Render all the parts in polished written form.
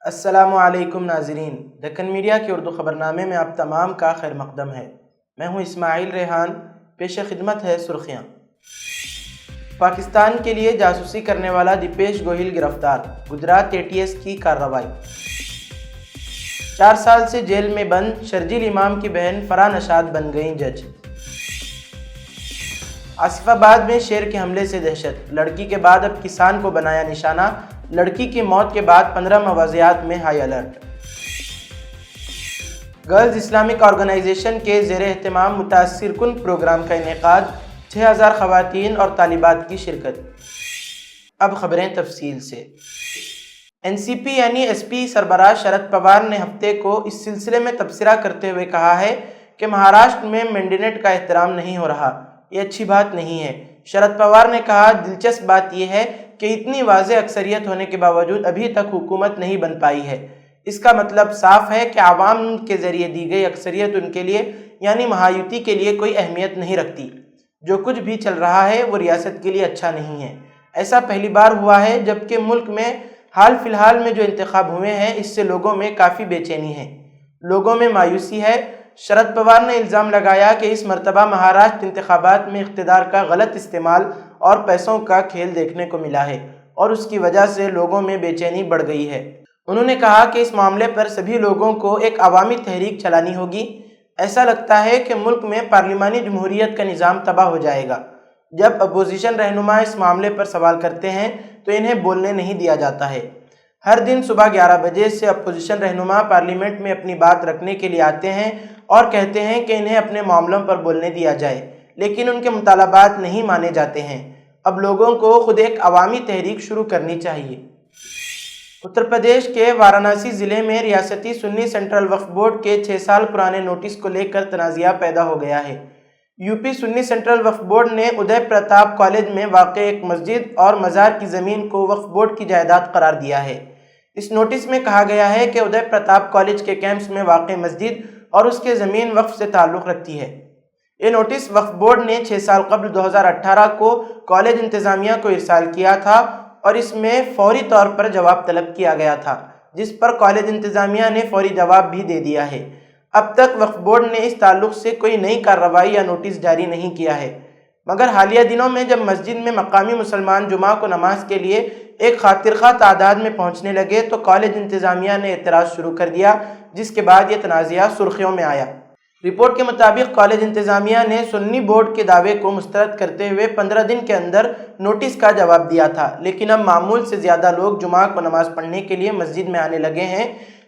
السلام علیکم ناظرین، دکن میڈیا کے اردو خبرنامے میں آپ تمام کا خیر مقدم ہے۔ میں ہوں اسماعیل ریحان۔ پیش خدمت ہے سرخیاں۔ پاکستان کے لیے جاسوسی کرنے والا دیپیش گوہل گرفتار، گجرات ATS کی کارروائی۔ 4 سال سے جیل میں بند شرجیل امام کی بہن فرح نشاط بن گئیں جج۔ آصف آباد میں شیر کے حملے سے دہشت، لڑکی کے بعد اب کسان کو بنایا نشانہ، لڑکی کی موت کے بعد 15 مواضعات میں high alert. Girls Islamic organization کے زیر اہتمام متاثر کن پروگرام کا انعقاد، 6000 خواتین اور طالبات کی شرکت۔ اب خبریں تفصیل سے۔ NCP یعنی SP سربراہ شرد پوار نے ہفتے کو اس سلسلے میں تبصرہ کرتے ہوئے کہا ہے کہ مہاراشٹر میں مینڈیٹ کا احترام نہیں ہو رہا، یہ اچھی بات نہیں ہے۔ شرد پوار نے کہا، دلچسپ بات یہ ہے کہ اتنی واضح اکثریت ہونے کے باوجود ابھی تک حکومت نہیں بن پائی ہے۔ اس کا مطلب صاف ہے کہ عوام کے ذریعے دی گئی اکثریت ان کے لیے یعنی مہایوتی کے لیے کوئی اہمیت نہیں رکھتی۔ جو کچھ بھی چل رہا ہے وہ ریاست کے لیے اچھا نہیں ہے۔ ایسا پہلی بار ہوا ہے جبکہ ملک میں حال فی الحال میں جو انتخاب ہوئے ہیں اس سے لوگوں میں کافی بے چینی ہے، لوگوں میں مایوسی ہے۔ شرد پوار نے الزام لگایا کہ اس مرتبہ مہاراشٹر انتخابات میں اقتدار کا غلط استعمال اور پیسوں کا کھیل دیکھنے کو ملا ہے اور اس کی وجہ سے لوگوں میں بے چینی بڑھ گئی ہے۔ انہوں نے کہا کہ اس معاملے پر سبھی لوگوں کو ایک عوامی تحریک چلانی ہوگی۔ ایسا لگتا ہے کہ ملک میں پارلیمانی جمہوریت کا نظام تباہ ہو جائے گا۔ جب اپوزیشن رہنما اس معاملے پر سوال کرتے ہیں تو انہیں بولنے نہیں دیا جاتا ہے۔ ہر دن صبح 11 بجے سے اپوزیشن رہنما پارلیمنٹ میں اپنی بات رکھنے کے لیے آتے ہیں اور کہتے ہیں کہ انہیں اپنے معاملوں پر بولنے دیا جائے، لیکن ان کے مطالبات نہیں مانے جاتے ہیں۔ اب لوگوں کو خود ایک عوامی تحریک شروع کرنی چاہیے۔ اتر پردیش کے وارانسی ضلع میں ریاستی سنی سینٹرل وقف بورڈ کے 6 سال پرانے نوٹس کو لے کر تنازعہ پیدا ہو گیا ہے۔ UP سنی سینٹرل وقف بورڈ نے ادے پرتاپ کالج میں واقع ایک مسجد اور مزار کی زمین کو وقف بورڈ کی جائیداد قرار دیا ہے۔ اس نوٹس میں کہا گیا ہے کہ ادے پرتاپ کالج کے کیمپس میں واقع مسجد اور اس کے زمین وقف سے تعلق رکھتی ہے۔ یہ نوٹس وقف بورڈ نے 6 سال قبل 2018 کو کالج انتظامیہ کو ارسال کیا تھا اور اس میں فوری طور پر جواب طلب کیا گیا تھا، جس پر کالج انتظامیہ نے فوری جواب بھی دے دیا ہے۔ اب تک وقف بورڈ نے اس تعلق سے کوئی نئی کارروائی یا نوٹس جاری نہیں کیا ہے، مگر حالیہ دنوں میں جب مسجد میں مقامی مسلمان جمعہ کو نماز کے لیے ایک خاطر خواہ تعداد میں پہنچنے لگے تو کالج انتظامیہ نے اعتراض شروع کر دیا، جس کے بعد یہ تنازعہ سرخیوں میں آیا۔ رپورٹ کے مطابق کالج انتظامیہ نے سنی بورڈ کے دعوے کو مسترد کرتے ہوئے 15 دن کے اندر نوٹس کا جواب دیا تھا، لیکن اب معمول سے زیادہ لوگ جمعہ کو نماز پڑھنے کے لیے مسجد میں آنے لگے ہیں،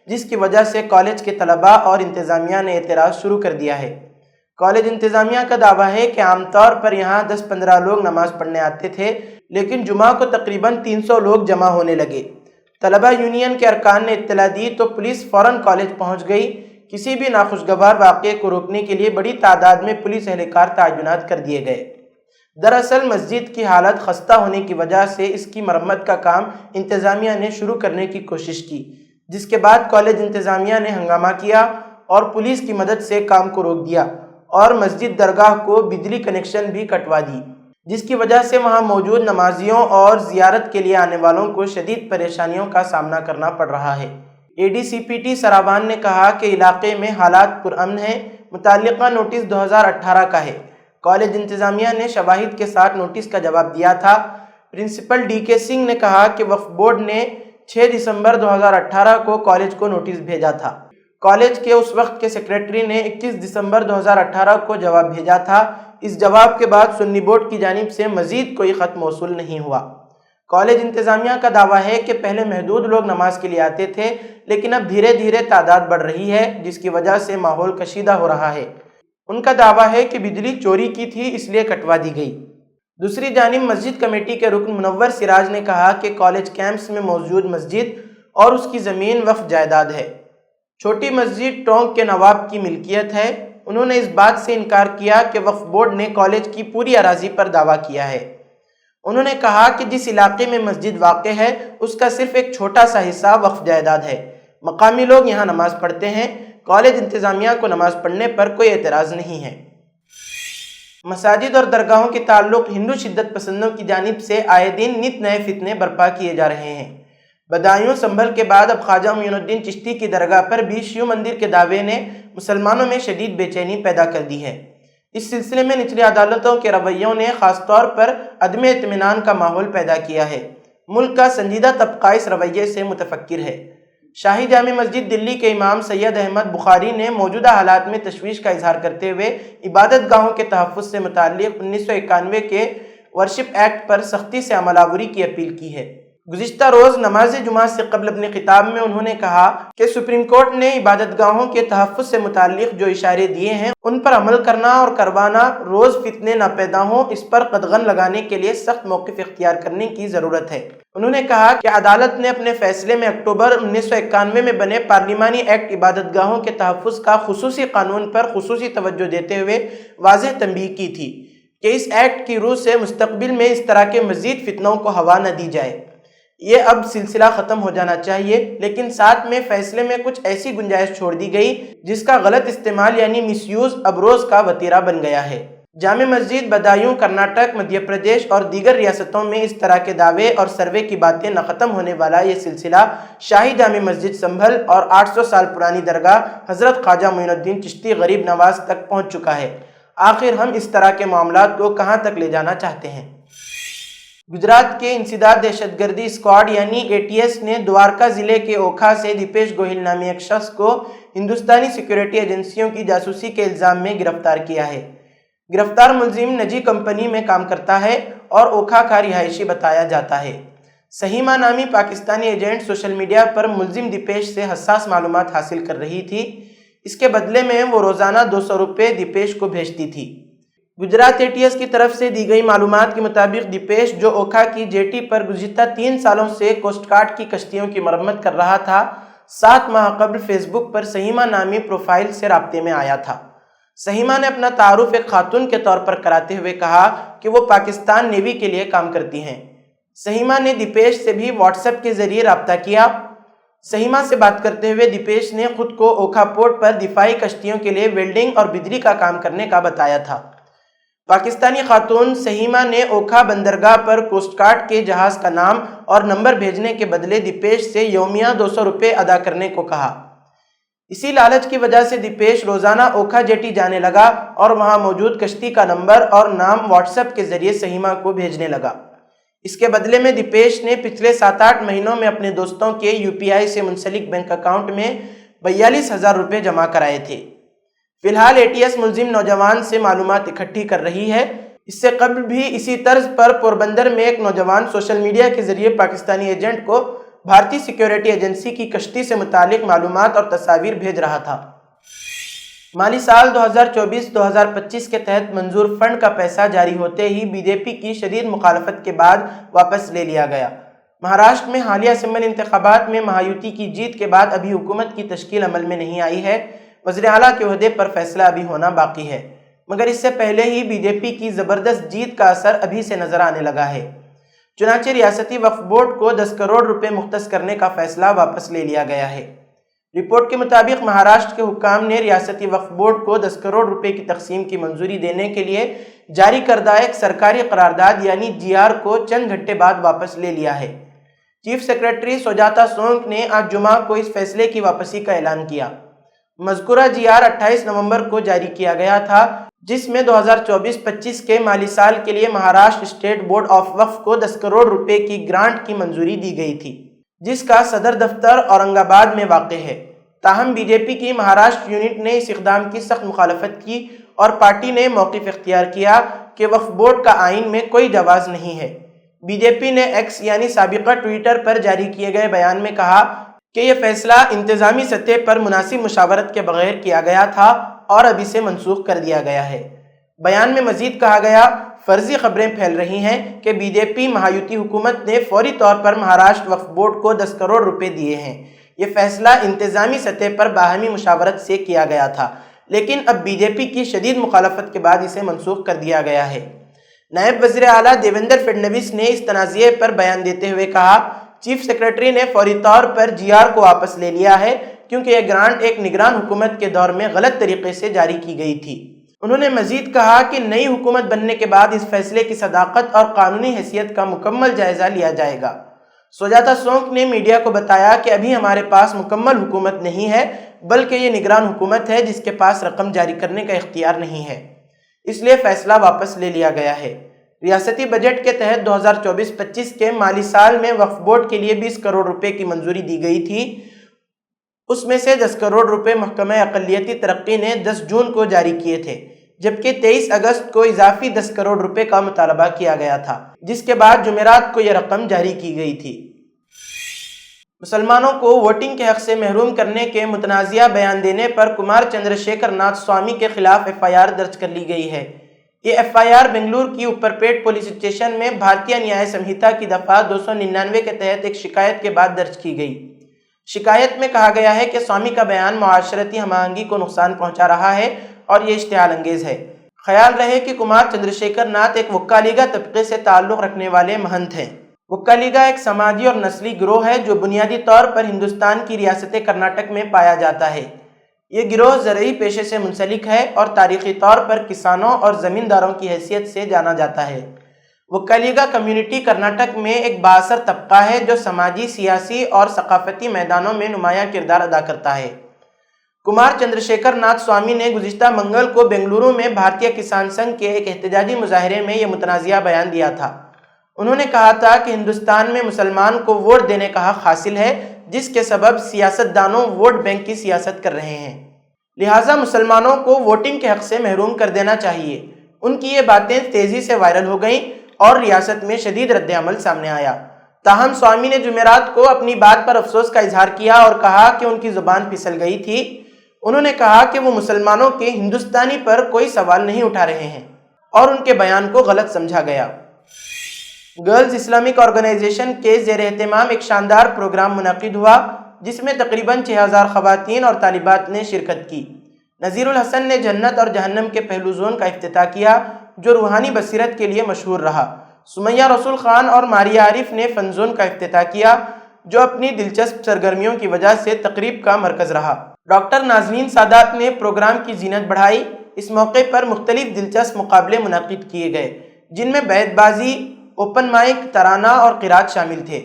جس کی وجہ سے کالج کے طلباء اور انتظامیہ نے اعتراض شروع کر دیا ہے۔ کالج انتظامیہ کا دعویٰ ہے کہ عام طور پر یہاں 10-15 لوگ نماز پڑھنے آتے تھے، لیکن جمعہ کو تقریباً 300 لوگ جمع ہونے لگے۔ طلبہ یونین کے ارکان نے اطلاع دی تو پولیس فوراً کالج پہنچ گئی۔ کسی بھی ناخوشگوار واقعے کو روکنے کے لیے بڑی تعداد میں پولیس اہلکار تعینات کر دیے گئے۔ دراصل مسجد کی حالت خستہ ہونے کی وجہ سے اس کی مرمت کا کام انتظامیہ نے شروع کرنے کی کوشش کی، جس کے بعد کالج انتظامیہ نے ہنگامہ کیا اور پولیس کی مدد سے کام کو روک دیا اور مسجد درگاہ کو بجلی کنیکشن بھی کٹوا دی، جس کی وجہ سے وہاں موجود نمازیوں اور زیارت کے لیے آنے والوں کو شدید پریشانیوں کا سامنا کرنا پڑ رہا ہے۔ ADCPT سراوان نے کہا کہ علاقے میں حالات پرامن ہیں۔ متعلقہ نوٹس 2018 کا ہے۔ کالج انتظامیہ نے شواہد کے ساتھ نوٹس کا جواب دیا تھا۔ پرنسپل DK سنگھ نے کہا کہ وقف بورڈ نے 6 دسمبر 2018 کو کالج کو نوٹس بھیجا تھا۔ کالج کے اس وقت کے سیکریٹری نے 21 دسمبر 2018 کو جواب بھیجا تھا۔ اس جواب کے بعد سنی بورڈ کی جانب سے مزید کوئی خط موصول نہیں ہوا۔ کالج انتظامیہ کا دعویٰ ہے کہ پہلے محدود لوگ نماز کے لیے آتے تھے، لیکن اب دھیرے دھیرے تعداد بڑھ رہی ہے، جس کی وجہ سے ماحول کشیدہ ہو رہا ہے۔ ان کا دعویٰ ہے کہ بجلی چوری کی تھی، اس لیے کٹوا دی گئی۔ دوسری جانب مسجد کمیٹی کے رکن منور سراج نے کہا کہ کالج کیمپس میں موجود مسجد اور اس کی زمین وقف جائیداد ہے۔ چھوٹی مسجد ٹونک کے نواب کی ملکیت ہے۔ انہوں نے اس بات سے انکار کیا کہ وقف بورڈ نے کالج کی پوری اراضی پر دعویٰ کیا ہے۔ انہوں نے کہا کہ جس علاقے میں مسجد واقع ہے اس کا صرف ایک چھوٹا سا حصہ وقف جائیداد ہے۔ مقامی لوگ یہاں نماز پڑھتے ہیں۔ کالج انتظامیہ کو نماز پڑھنے پر کوئی اعتراض نہیں ہے۔ مساجد اور درگاہوں کے تعلق ہندو شدت پسندوں کی جانب سے آئے دن نت نئے فتنے برپا کیے جا رہے ہیں۔ بدایوں سنبھل کے بعد اب خواجہ معین الدین چشتی کی درگاہ پر بھی شیو مندر کے دعوے نے مسلمانوں میں شدید بے چینی پیدا کر دی ہے۔ اس سلسلے میں نچلی عدالتوں کے رویوں نے خاص طور پر عدم اطمینان کا ماحول پیدا کیا ہے۔ ملک کا سنجیدہ طبقہ اس رویے سے متفکر ہے۔ شاہی جامع مسجد دلی کے امام سید احمد بخاری نے موجودہ حالات میں تشویش کا اظہار کرتے ہوئے عبادت گاہوں کے تحفظ سے متعلق 1991 کے ورشپ ایکٹ پر سختی سے عمل آوری کی اپیل کی ہے۔ گزشتہ روز نماز جمعہ سے قبل اپنے خطاب میں انہوں نے کہا کہ سپریم کورٹ نے عبادت گاہوں کے تحفظ سے متعلق جو اشارے دیے ہیں ان پر عمل کرنا اور کروانا روز فتنے نہ پیدا ہوں، اس پر قدغن لگانے کے لیے سخت موقف اختیار کرنے کی ضرورت ہے۔ انہوں نے کہا کہ عدالت نے اپنے فیصلے میں اکتوبر 1991 میں بنے پارلیمانی ایکٹ عبادت گاہوں کے تحفظ کا خصوصی قانون پر خصوصی توجہ دیتے ہوئے واضح تنبیہ کی تھی کہ اس ایکٹ کی روح سے مستقبل میں اس طرح کے مزید فتنوں کو ہوا نہ دی جائے۔ یہ اب سلسلہ ختم ہو جانا چاہیے، لیکن ساتھ میں فیصلے میں کچھ ایسی گنجائش چھوڑ دی گئی جس کا غلط استعمال یعنی مس یوز اب روز کا وتیرہ بن گیا ہے۔ جامع مسجد، بدایوں، کرناٹک، مدھیہ پردیش اور دیگر ریاستوں میں اس طرح کے دعوے اور سروے کی باتیں نہ ختم ہونے والا یہ سلسلہ شاہی جامع مسجد سنبھل اور 800 سال پرانی درگاہ حضرت خواجہ معین الدین چشتی غریب نواز تک پہنچ چکا ہے۔ آخر ہم اس طرح کے معاملات کو کہاں تک لے جانا چاہتے ہیں؟ گجرات کے انسداد دہشت گردی اسکواڈ یعنی ATS نے دوارکا ضلع کے اوکھا سے دیپیش گوہل نامی ایک شخص کو ہندوستانی سیکورٹی ایجنسیوں کی جاسوسی کے الزام میں گرفتار کیا ہے۔ گرفتار ملزم نجی کمپنی میں کام کرتا ہے اور اوکھا کا رہائشی بتایا جاتا ہے۔ سہیما نامی پاکستانی ایجنٹ سوشل میڈیا پر ملزم دیپیش سے حساس معلومات حاصل کر رہی تھی۔ اس کے بدلے میں وہ روزانہ 200 روپے دیپیش کو بھیجتی تھی۔ گجرات ATS کی طرف سے دی گئی معلومات کے مطابق دیپیش، جو اوکھا کی جیٹی پر گزشتہ 3 سالوں سے کوسٹ گارڈ کی کشتیوں کی مرمت کر رہا تھا، 7 ماہ قبل فیس بک پر سہیما نامی پروفائل سے رابطے میں آیا تھا۔ سہیما نے اپنا تعارف ایک خاتون کے طور پر کراتے ہوئے کہا کہ وہ پاکستان نیوی کے لیے کام کرتی ہیں۔ سہیما نے دیپیش سے بھی واٹس ایپ کے ذریعے رابطہ کیا۔ سہیما سے بات کرتے ہوئے دیپیش نے خود کو اوکھا پورٹ پر دفاعی کشتیوں کے لیے ویلڈنگ اور بجلی کا کام کرنے کا بتایا تھا۔ پاکستانی خاتون سہیما نے اوکھا بندرگاہ پر کوسٹ گارڈ کے جہاز کا نام اور نمبر بھیجنے کے بدلے دیپیش سے یومیہ 200 روپے ادا کرنے کو کہا۔ اسی لالچ کی وجہ سے دیپیش روزانہ اوکھا جیٹی جانے لگا اور وہاں موجود کشتی کا نمبر اور نام واٹس ایپ کے ذریعے سہیما کو بھیجنے لگا۔ اس کے بدلے میں دیپیش نے پچھلے 7-8 مہینوں میں اپنے دوستوں کے UPI سے منسلک بینک اکاؤنٹ میں 42,000 روپے جمع کرائے تھے۔ فی الحال ATS ملزم نوجوان سے معلومات اکٹھی کر رہی ہے۔ اس سے قبل بھی اسی طرز پر پوربندر میں ایک نوجوان سوشل میڈیا کے ذریعے پاکستانی ایجنٹ کو بھارتی سیکیورٹی ایجنسی کی کشتی سے متعلق معلومات اور تصاویر بھیج رہا تھا۔ مالی سال 2024-2025 کے تحت منظور فنڈ کا پیسہ جاری ہوتے ہی BJP کی شدید مخالفت کے بعد واپس لے لیا گیا۔ مہاراشٹر میں حالیہ اسمبلی انتخابات میں مہایوتی کی جیت کے بعد ابھی حکومت کی تشکیل عمل میں نہیں آئی ہے۔ وزیر اعلیٰ کے عہدے پر فیصلہ ابھی ہونا باقی ہے، مگر اس سے پہلے ہی BJP کی زبردست جیت کا اثر ابھی سے نظر آنے لگا ہے۔ چنانچہ ریاستی وقف بورڈ کو 10 کروڑ روپے مختص کرنے کا فیصلہ واپس لے لیا گیا ہے۔ رپورٹ کے مطابق مہاراشٹر کے حکام نے ریاستی وقف بورڈ کو 10 کروڑ روپے کی تقسیم کی منظوری دینے کے لیے جاری کردہ ایک سرکاری قرارداد یعنی GR کو چند گھنٹے بعد واپس لے لیا ہے۔ چیف سیکرٹری سجاتا سونک نے آج جمعہ کو اس فیصلے کی واپسی کا اعلان کیا۔ مذکورہ GR 28 نومبر کو جاری کیا گیا تھا، جس میں 2024-25 کے مالی سال کے لیے مہاراشٹر اسٹیٹ بورڈ آف وقف کو 10 کروڑ روپے کی گرانٹ کی منظوری دی گئی تھی، جس کا صدر دفتر اورنگ آباد میں واقع ہے۔ تاہم BJP کی مہاراشٹر یونٹ نے اس اقدام کی سخت مخالفت کی اور پارٹی نے موقف اختیار کیا کہ وقف بورڈ کا آئین میں کوئی جواز نہیں ہے۔ BJP نے ایکس یعنی سابقہ ٹویٹر پر جاری کیے گئے بیان میں کہا کہ یہ فیصلہ انتظامی سطح پر مناسب مشاورت کے بغیر کیا گیا تھا اور اب اسے منسوخ کر دیا گیا ہے۔ بیان میں مزید کہا گیا، فرضی خبریں پھیل رہی ہیں کہ BJP مہایوتی حکومت نے فوری طور پر مہاراشٹر وقف بورڈ کو 10 کروڑ روپے دیے ہیں۔ یہ فیصلہ انتظامی سطح پر باہمی مشاورت سے کیا گیا تھا، لیکن اب BJP کی شدید مخالفت کے بعد اسے منسوخ کر دیا گیا ہے۔ نائب وزیر اعلیٰ دیویندر فڈنویس نے اس تنازعے پر بیان دیتے ہوئے کہا، چیف سیکرٹری نے فوری طور پر GR کو واپس لے لیا ہے کیونکہ یہ گرانٹ ایک نگران حکومت کے دور میں غلط طریقے سے جاری کی گئی تھی۔ انہوں نے مزید کہا کہ نئی حکومت بننے کے بعد اس فیصلے کی صداقت اور قانونی حیثیت کا مکمل جائزہ لیا جائے گا۔ سجاتا سونک نے میڈیا کو بتایا کہ ابھی ہمارے پاس مکمل حکومت نہیں ہے، بلکہ یہ نگران حکومت ہے جس کے پاس رقم جاری کرنے کا اختیار نہیں ہے، اس لیے فیصلہ واپس لے لیا گیا ہے۔ ریاستی بجٹ کے تحت 2024-25 کے مالی سال میں وقف بورڈ کے لیے 20 کروڑ روپے کی منظوری دی گئی تھی، اس میں سے 10 کروڑ روپے محکمہ اقلیتی ترقی نے 10 جون کو جاری کیے تھے، جبکہ 23 اگست کو اضافی 10 کروڑ روپے کا مطالبہ کیا گیا تھا، جس کے بعد جمعرات کو یہ رقم جاری کی گئی تھی۔ مسلمانوں کو ووٹنگ کے حق سے محروم کرنے کے متنازعہ بیان دینے پر کمار چندر شیکھر ناتھ سوامی کے خلاف FIR درج کر لی گئی ہے۔ یہ FIR بنگلور کی اوپر پیٹ پولیس اسٹیشن میں بھارتیہ نیائے سمہیتا کی دفعہ 299 کے تحت ایک شکایت کے بعد درج کی گئی۔ شکایت میں کہا گیا ہے کہ سوامی کا بیان معاشرتی ہم آہنگی کو نقصان پہنچا رہا ہے اور یہ اشتعال انگیز ہے۔ خیال رہے کہ کمار چندر شیکھر ناتھ ایک وکالیگا طبقے سے تعلق رکھنے والے مہنت ہیں۔ وکالیگا ایک سماجی اور نسلی گروہ ہے جو بنیادی طور پر ہندوستان کی ریاست کرناٹک میں پایا جاتا ہے۔ یہ گروہ زرعی پیشے سے منسلک ہے اور تاریخی طور پر کسانوں اور زمینداروں کی حیثیت سے جانا جاتا ہے۔ وکالیگا کمیونٹی کرناٹک میں ایک بااثر طبقہ ہے جو سماجی، سیاسی اور ثقافتی میدانوں میں نمایاں کردار ادا کرتا ہے۔ کمار چندر شیکھر ناتھ سوامی نے گزشتہ منگل کو بنگلورو میں بھارتیہ کسان سنگھ کے ایک احتجاجی مظاہرے میں یہ متنازعہ بیان دیا تھا۔ انہوں نے کہا تھا کہ ہندوستان میں مسلمان کو ووٹ دینے کا حق حاصل ہے، جس کے سبب سیاستدانوں ووٹ بینک کی سیاست کر رہے ہیں، لہٰذا مسلمانوں کو ووٹنگ کے حق سے محروم کر دینا چاہیے۔ ان کی یہ باتیں تیزی سے وائرل ہو گئیں اور ریاست میں شدید رد عمل سامنے آیا۔ تاہم سوامی نے جمعرات کو اپنی بات پر افسوس کا اظہار کیا اور کہا کہ ان کی زبان پھسل گئی تھی۔ انہوں نے کہا کہ وہ مسلمانوں کے ہندوستانی پر کوئی سوال نہیں اٹھا رہے ہیں اور ان کے بیان کو غلط سمجھا گیا۔ گرلز اسلامک آرگنائزیشن کے زیر اہتمام ایک شاندار پروگرام منعقد ہوا جس میں تقریباً 6000 خواتین اور طالبات نے شرکت کی۔ نذیر الحسن نے جنت اور جہنم کے پہلو زون کا افتتاح کیا جو روحانی بصیرت کے لیے مشہور رہا۔ سمیہ رسول خان اور ماریہ عارف نے فن زون کا افتتاح کیا جو اپنی دلچسپ سرگرمیوں کی وجہ سے تقریب کا مرکز رہا۔ ڈاکٹر نازنین سادات نے پروگرام کی زینت بڑھائی۔ اس موقع پر مختلف دلچسپ مقابلے منعقد کیے گئے جن میں بیت بازی، اوپن مائک، ترانہ اور قرات شامل تھے،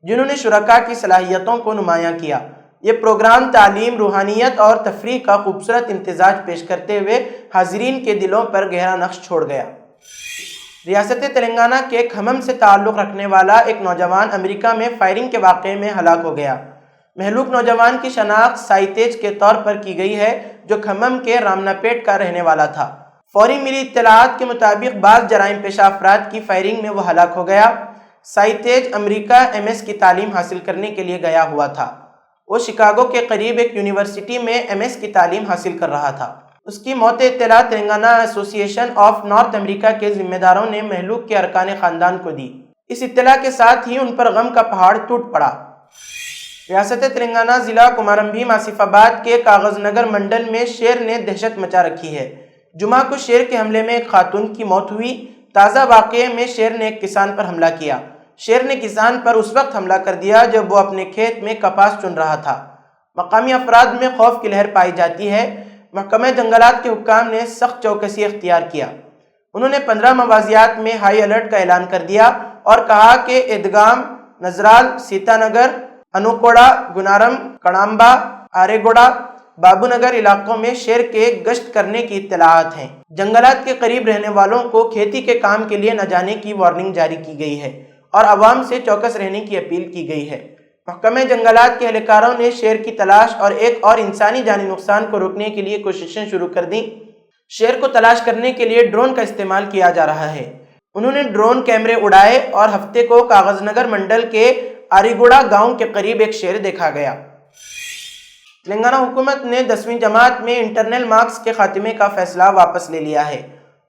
جنہوں نے شرکاء کی صلاحیتوں کو نمایاں کیا۔ یہ پروگرام تعلیم، روحانیت اور تفریح کا خوبصورت امتزاج پیش کرتے ہوئے حاضرین کے دلوں پر گہرا نقش چھوڑ گیا۔ ریاست تلنگانہ کے کھمم سے تعلق رکھنے والا ایک نوجوان امریکہ میں فائرنگ کے واقعے میں ہلاک ہو گیا۔ مہلوک نوجوان کی شناخت سائی تیج کے طور پر کی گئی ہے جو کھمم کے رامنا پیٹ کا رہنے والا تھا۔ فوری ملی اطلاعات کے مطابق بعض جرائم پیشہ افراد کی فائرنگ میں وہ ہلاک ہو گیا۔ سائی تیج امریکہ MS کی تعلیم حاصل کرنے کے لیے گیا ہوا تھا۔ وہ شکاگو کے قریب ایک یونیورسٹی میں MS کی تعلیم حاصل کر رہا تھا۔ اس کی موت اطلاع تلنگانہ ایسوسی ایشن آف نارتھ امریکہ کے ذمہ داروں نے مہلوک کے ارکان خاندان کو دی۔ اس اطلاع کے ساتھ ہی ان پر غم کا پہاڑ ٹوٹ پڑا۔ ریاست تلنگانہ ضلع کمارم بھیم آصف آباد کے کاغذ نگر منڈل میں شیر نے دہشت مچا رکھی ہے۔ جمعہ کو شیر کے حملے میں ایک خاتون کی موت ہوئی۔ تازہ واقعے میں شیر نے ایک کسان پر حملہ کیا۔ شیر نے کسان پر اس وقت حملہ کر دیا جب وہ اپنے کھیت میں کپاس چن رہا تھا۔ مقامی افراد میں خوف کی لہر پائی جاتی ہے۔ محکمہ جنگلات کے حکام نے سخت چوکسی اختیار کیا۔ انہوں نے 15 موازیات میں ہائی الرٹ کا اعلان کر دیا اور کہا کہ ایدگام، نزرال، سیتا نگر، انوکوڑا، گنارم، کڑامبا، آریگوڑا، بابو نگر علاقوں میں شیر کے گشت کرنے کی اطلاعات ہیں۔ جنگلات کے قریب رہنے والوں کو کھیتی کے کام کے لیے نہ جانے کی وارننگ جاری کی گئی ہے اور عوام سے چوکس رہنے کی اپیل کی گئی ہے۔ محکمہ جنگلات کے اہلکاروں نے شیر کی تلاش اور ایک اور انسانی جانی نقصان کو روکنے کے لیے کوششیں شروع کر دیں۔ شیر کو تلاش کرنے کے لیے ڈرون کا استعمال کیا جا رہا ہے۔ انہوں نے ڈرون کیمرے اڑائے اور ہفتے کو کاغذ نگر منڈل کے آریگوڑا گاؤں کے قریب ایک شیر دیکھا گیا۔ تلنگانہ حکومت نے 10ویں جماعت میں انٹرنل مارکس کے خاتمے کا فیصلہ واپس لے لیا ہے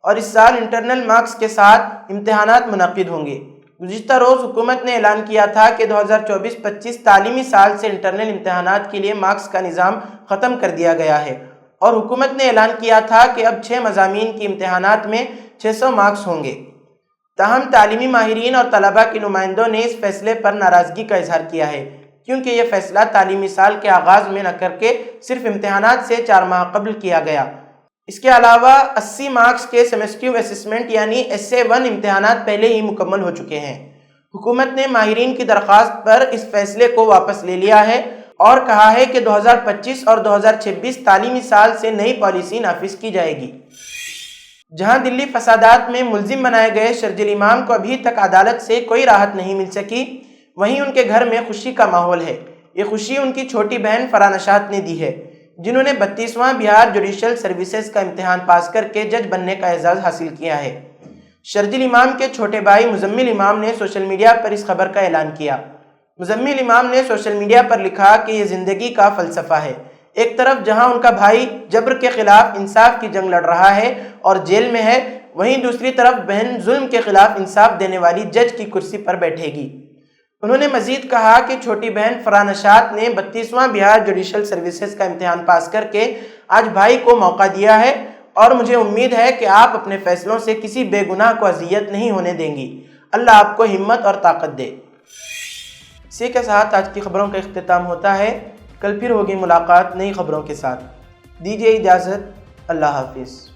اور اس سال انٹرنل مارکس کے ساتھ امتحانات منعقد ہوں گے۔ گزشتہ روز حکومت نے اعلان کیا تھا کہ 2024-25 تعلیمی سال سے انٹرنل امتحانات کے لیے مارکس کا نظام ختم کر دیا گیا ہے اور حکومت نے اعلان کیا تھا کہ اب 6 مضامین کی امتحانات میں 600 مارکس ہوں گے۔ تاہم تعلیمی ماہرین اور طلباء کے نمائندوں نے اس فیصلے پر ناراضگی کا اظہار کیا ہے کیونکہ یہ فیصلہ تعلیمی سال کے آغاز میں نہ کر کے صرف امتحانات سے 4 ماہ قبل کیا گیا۔ اس کے علاوہ 80 مارکس کے سیمیسٹیو اسسمنٹ یعنی SA1 امتحانات پہلے ہی مکمل ہو چکے ہیں۔ حکومت نے ماہرین کی درخواست پر اس فیصلے کو واپس لے لیا ہے اور کہا ہے کہ 2025 اور 2026 تعلیمی سال سے نئی پالیسی نافذ کی جائے گی۔ جہاں دلی فسادات میں ملزم بنائے گئے شرجیل امام کو ابھی تک عدالت سے کوئی راحت نہیں مل سکی، وہیں ان کے گھر میں خوشی کا ماحول ہے۔ یہ خوشی ان کی چھوٹی بہن فرح نشاط نے دی ہے، جنہوں نے 32واں بہار جوڈیشل سروسز کا امتحان پاس کر کے جج بننے کا اعزاز حاصل کیا ہے۔ شرجیل امام کے چھوٹے بھائی مزمل امام نے سوشل میڈیا پر اس خبر کا اعلان کیا۔ مزمل امام نے سوشل میڈیا پر لکھا کہ یہ زندگی کا فلسفہ ہے۔ ایک طرف جہاں ان کا بھائی جبر کے خلاف انصاف کی جنگ لڑ رہا ہے اور جیل میں ہے، وہیں دوسری طرف بہن ظلم کے خلاف انصاف دینے والی جج کی کرسی پر بیٹھے گی۔ انہوں نے مزید کہا کہ چھوٹی بہن فرح نشاط نے 32واں بہار جوڈیشل سروسز کا امتحان پاس کر کے آج بھائی کو موقع دیا ہے اور مجھے امید ہے کہ آپ اپنے فیصلوں سے کسی بے گناہ کو اذیت نہیں ہونے دیں گی۔ اللہ آپ کو ہمت اور طاقت دے۔ اسی کے ساتھ آج کی خبروں کا اختتام ہوتا ہے۔ کل پھر ہوگی ملاقات نئی خبروں کے ساتھ۔ دیجیے اجازت۔ اللہ حافظ۔